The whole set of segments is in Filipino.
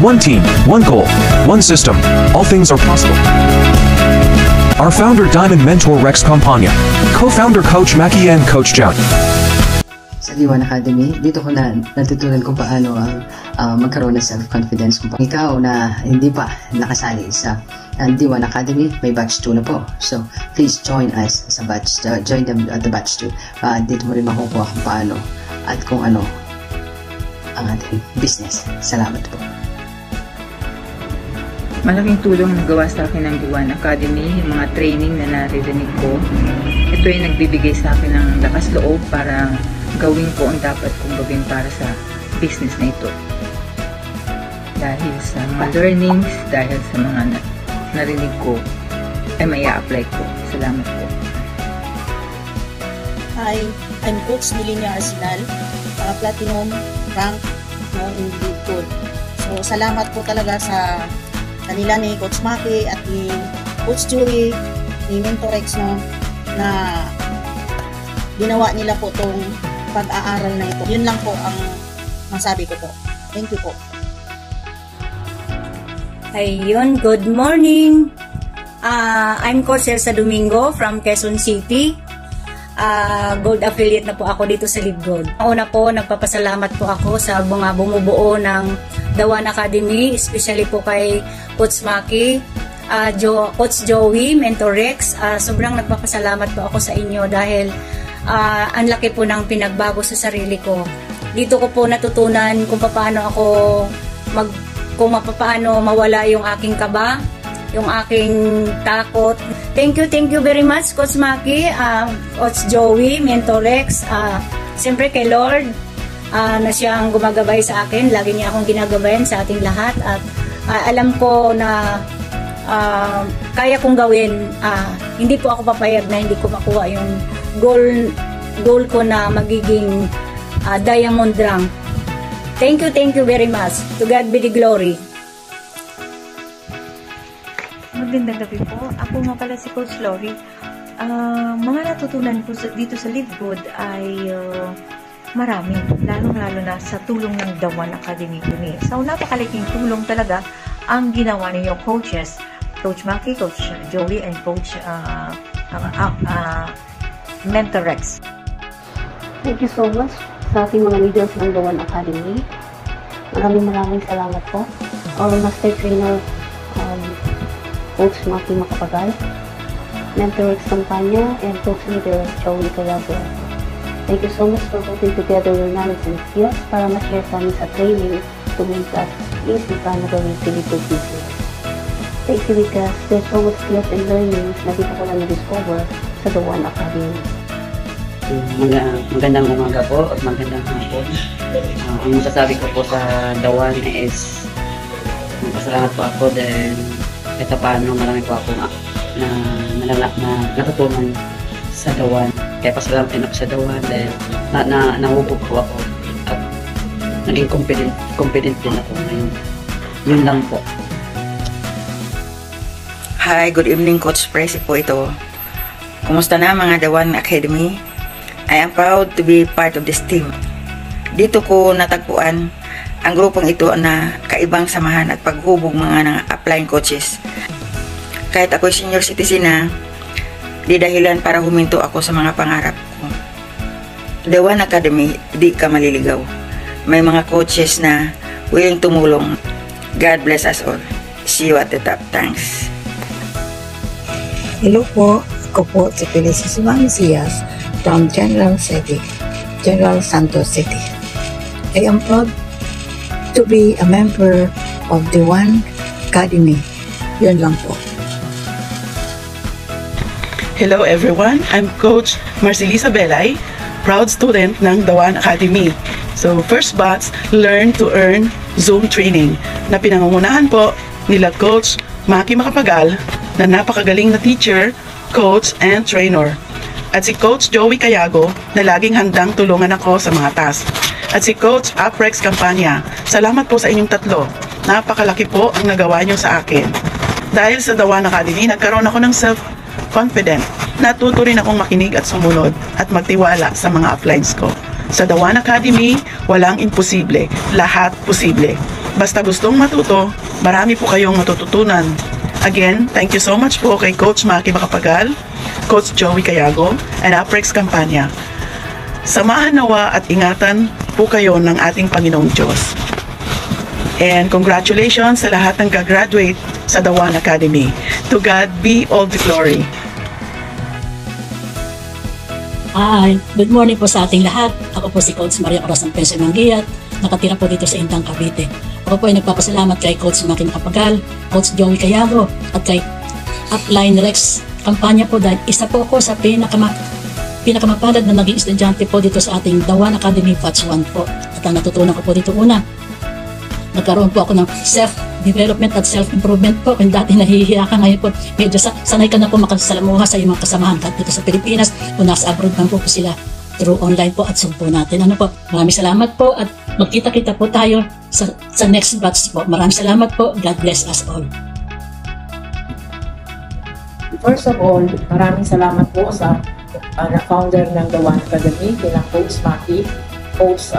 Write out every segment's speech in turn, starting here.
One team, one goal, one system, all things are possible. Our founder Diamond Mentor Rex Campania, co-founder Coach Maki and Coach Jout. Sa D1 Academy, dito ko natutunan kung paano magkaroon ng self-confidence. Kung ikaw na hindi pa nakasali sa D1 Academy, may batch 2 na po. So, please join us sa batch, join them at the batch 2. Dito mo rin makukuha kung paano at kung ano ang ating business. Salamat po. Malaking tulong na gawa sa akin ng D1 Academy, yung mga training na naririnig ko. Ito ay nagbibigay sa akin ng lakas loob para gawin ko ang dapat kong gawin para sa business na ito. Dahil sa mga learnings, dahil sa mga narinig ko, ay may apply ko. Salamat po. Hi, I'm Coach Nilinia Arsenal, Platinum rank in Lead Code. So, salamat po talaga sa kanila ni Coach Maki at ni Coach Joey, ni Mentorex na ginawa nila po itong pag-aaral na ito. Yun lang po ang masabi ko po. Thank you po. Ayun, good morning. I'm Coach Elsa Domingo from Quezon City. Gold affiliate na po ako dito sa Lead Gold. Una po, nagpapasalamat po ako sa mga bumubuo ng D1 Academy, especially po kay Coach Maki, Coach Joey, Mentor Rex. Sobrang nagpapasalamat po ako sa inyo dahil ang laki po ng pinagbago sa sarili ko. Dito ko po natutunan kung paano ako kung paano mawala yung aking kaba, yung aking takot. Thank you very much Coach Maki, Coach Joey, Mentor Rex, siyempre kay Lord na siyang gumagabay sa akin. Lagi niya akong ginagabayan sa ating lahat at alam ko na kaya kong gawin. Hindi po ako papayag na hindi ko makuha yung goal ko na magiging diamond rank. Thank you very much. To God be the glory. Magandang gabi po. Ako nga pala si Coach Lori. Mga natutunan ko dito sa Live Good ay marami. Lalo na sa tulong ng D1 Academy to me. So, napakalaking tulong talaga ang ginawa niyo coaches. Coach Maki, Coach Joey, and Coach Mentor Rex. Thank you so much sa ating mga leaders ng D1 Academy. Maraming salamat po. Our Master Trainer, Coach Maki Makapagal, Mentor Rex Campania, and Coach Leader Joey Calabro. Thank you so much for putting together your knowledge and skills para ma-share sa amin sa training to make us easy paano gawin Filipino business. Thank you because there's so much skills and learnings na dito ko lang na-discover sa D1 Academy. Magandang umaga po at magandang hapon. Ang masasabi ko po sa D1 is magpasalamat po ako dahil ito paano marami po ako na natutunan sa D1. Kaya pasalamat din ako sa D1 dahil nahubog po ako at naging confident din ako ngayon. Yun lang po. Hi, good evening Coach Presi po ito. Kumusta na mga D1 Academy? I am proud to be part of this team. Dito ko natagpuan ang grupong ito na kaibang samahan at paghubog mga applying coaches. Kahit ako'y senior citizen na, di dahilan para huminto ako sa mga pangarap ko. D1 Academy, di ka maliligaw. May mga coaches na willing tumulong. God bless us all. See you at the top. Thanks. Hello po, ako po si Felicia Mangsias from General Santos City. I am proud to be a member of D1 Academy. Yun lang po. Hello everyone, I'm Coach Marcelisa Belay, proud student ng D1 Academy. So first batch, Learn to Earn Zoom Training na pinangungunahan po nila Coach Maki Makapagal na napakagaling na teacher, coach, and trainer. At si Coach Joey Cayago na laging handang tulungan ako sa mga task. At si Coach Rex Campania. Salamat po sa inyong tatlo. Napakalaki po ang nagawa nyo sa akin. Dahil sa D1 Academy, nagkaroon ako ng self-confident. Natuto rin akong makinig at sumunod at magtiwala sa mga uplines ko. Sa D1 Academy, walang imposible. Lahat posible. Basta gustong matuto, marami po kayong matututunan. Again, thank you so much po kay Coach Maki Macapagal, Coach Joey Cayago, and Aprex Campania. Samahan nawa at ingatan po kayo ng ating Panginoong Diyos. And congratulations sa lahat ng gagraduate sa Dawan Academy. To God be all the glory. Hi, good morning po sa ating lahat. Ako po si Coach Maria Corazon Penso Manguiat, nakatira po dito sa Indang, Cavite. Ako po ay nagpapasalamat kay Coach Maki Macapagal, Coach Joey Cayago, at kay Upline Rex Campania po dahil isa po ako sa pinakamapalad na naging estudyante po dito sa ating Dawan Academy Batch 1 po. At ang natutunan ko po dito una, nagkaroon po ako ng self-development at self-improvement po. Kung dati nahihiya ka, ngayon po medyo sanay ka na po makasalamuha sa iyong mga kasamahan kahit dito sa Pilipinas o nasa abroad man po sila through online po at Zoom po natin. Ano po, maraming salamat po at magkita-kita po tayo sa next batch po. Maraming salamat po. God bless us all. First of all, maraming salamat po sa founder ng Dawan Academy, kailang Coach Maki, Coach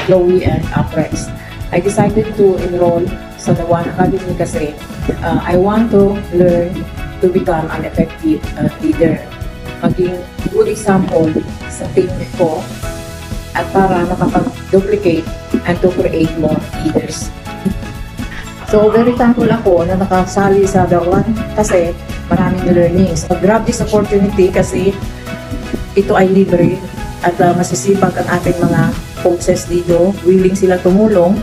Chloe and Aprex. I decided to enroll sa Dawan Academy kasi I want to learn to become an effective leader. Maging good example sa team ko at para makapag-duplicate and to create more leaders. So very thankful ako na nakasali sa Dawan kasi maraming learnings. Grab this opportunity kasi ito ay libre at masisipag ang ating mga coaches dito. Willing sila tumulong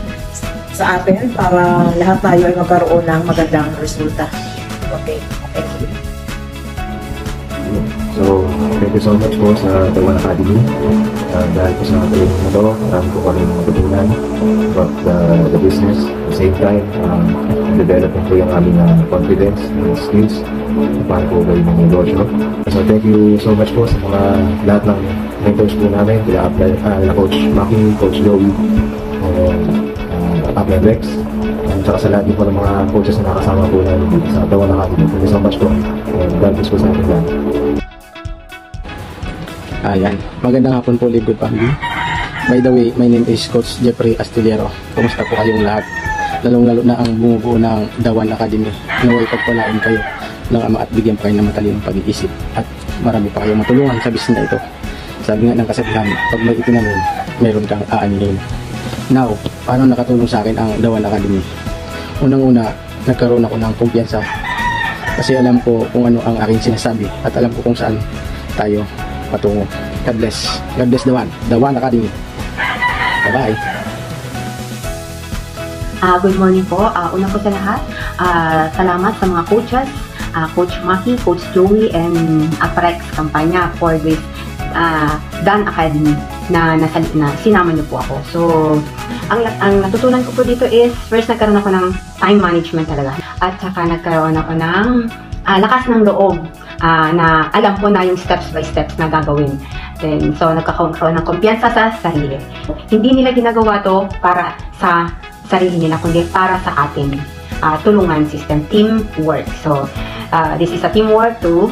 sa atin para lahat tayo ay magkaroon ng magandang resulta. Okay, thank you. So, thank you so much po sa Dawan Academy. Dahil po sa training na ito, marami po kami matutunan about the business. At the same time, developing po yung aming confidence and skills para po kayo ng negosyo. So, thank you so much po sa mga lahat ng mentors po namin, kila Coach Maki, Coach Joey, Upline Rex, at saka sa lahat din po ng mga coaches na nakasama po namin dito sa Dawan Academy. Thank you so much po. And God bless po sa ating lahat. Ayan, magandang hapon po, Live Good Family. By the way, my name is Coach Jeffrey Astillero. Kumusta po kayong lahat? Lalong-lalo na ang bumubuo ng Dawan Academy. Naway pagpalain kayo ng Ama at bigyan pa kayo ng matalinong pag-iisip at marami pa kayong matulungan sa business na ito. Sabi nga ng kasabihan, pag may itinanim, meron kang aanihin. Now, paano nakatulong sa akin ang Dawan Academy? Unang-una, nagkaroon ako ng kumpiyansa kasi alam ko kung ano ang aking sinasabi at alam ko kung saan tayo patungo. God bless. God bless Dawan Academy. Bye-bye. Good morning po. Una po sa lahat, salamat sa mga coaches, Coach Maki, Coach Joey, and Aprex Campania for this Dawan Academy na sinama niyo po ako. So, ang natutunan ko po dito is, first nagkaroon ako ng time management talaga. At saka nagkaroon ako ng lakas ng loob na alam ko na yung steps by steps na gagawin. Then, so nagkakaroon ng kumpiyansa sa sarili. Hindi nila ginagawa to para sa sarili nila, kundi para sa atin. Tulungan system, teamwork. So, this is a teamwork to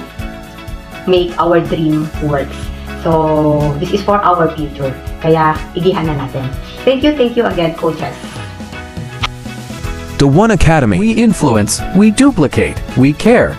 make our dream works. So, this is for our future. Kaya, igihan na natin. Thank you again, coaches. Dawan Academy. We influence, we duplicate, we care.